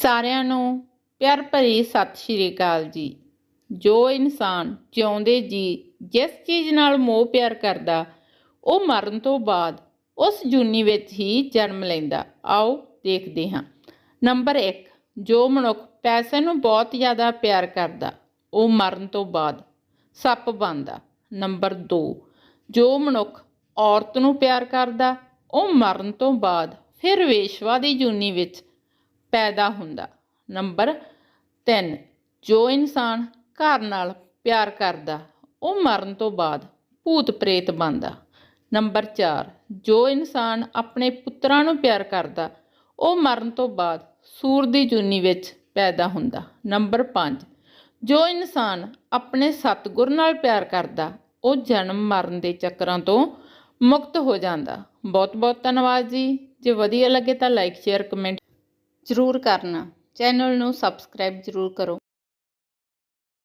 ਸਾਰਿਆਂ ਨੂੰ ਪਿਆਰ ਭਰੀ ਸਤਿ ਸ਼੍ਰੀ ਅਕਾਲ ਜੀ। ਜੋ ਇਨਸਾਨ ਜਿਉਂਦੇ ਜੀ ਜਿਸ ਚੀਜ਼ ਨਾਲ ਮੋਹ ਪਿਆਰ ਕਰਦਾ, ਉਹ ਮਰਨ ਤੋਂ ਬਾਅਦ ਉਸ ਜੂਨੀ ਵਿੱਚ ਹੀ ਜਨਮ ਲੈਂਦਾ। ਆਓ ਦੇਖਦੇ ਹਾਂ। ਨੰਬਰ 1, ਜੋ ਮਨੁੱਖ ਪੈਸੇ ਨੂੰ ਬਹੁਤ ਜ਼ਿਆਦਾ ਪਿਆਰ ਕਰਦਾ, ਉਹ ਮਰਨ ਤੋਂ ਬਾਅਦ ਸੱਪ ਬਣਦਾ। ਨੰਬਰ 2, ਜੋ ਮਨੁੱਖ ਔਰਤ ਨੂੰ ਪਿਆਰ ਕਰਦਾ, ਉਹ ਮਰਨ ਤੋਂ ਬਾਅਦ ਫਿਰ ਵੇਸ਼ਵਾ ਦੀ ਜੂਨੀ ਵਿੱਚ ਪੈਦਾ ਹੁੰਦਾ। ਨੰਬਰ 3, ਜੋ ਇਨਸਾਨ ਘਰ ਨਾਲ ਪਿਆਰ ਕਰਦਾ, ਉਹ ਮਰਨ ਤੋਂ ਬਾਅਦ ਭੂਤ ਪ੍ਰੇਤ ਬਣਦਾ। ਨੰਬਰ 4, ਜੋ ਇਨਸਾਨ ਆਪਣੇ ਪੁੱਤਰਾਂ ਨੂੰ ਪਿਆਰ ਕਰਦਾ, ਉਹ ਮਰਨ ਤੋਂ ਬਾਅਦ ਸੂਰ ਦੀ ਜੂਨੀ ਵਿੱਚ ਪੈਦਾ ਹੁੰਦਾ। ਨੰਬਰ 5, ਜੋ ਇਨਸਾਨ ਆਪਣੇ ਸਤਿਗੁਰ ਨਾਲ ਪਿਆਰ ਕਰਦਾ, ਉਹ ਜਨਮ ਮਰਨ ਦੇ ਚੱਕਰਾਂ ਤੋਂ ਮੁਕਤ ਹੋ ਜਾਂਦਾ। ਬਹੁਤ ਬਹੁਤ ਧੰਨਵਾਦ ਜੀ। ਜੇ ਵਧੀਆ ਲੱਗੇ ਤਾਂ ਲਾਈਕ ਸ਼ੇਅਰ ਕਮੈਂਟ ਜ਼ਰੂਰ ਕਰਨਾ। ਚੈਨਲ ਨੂੰ ਸਬਸਕ੍ਰਾਈਬ ਜ਼ਰੂਰ ਕਰੋ।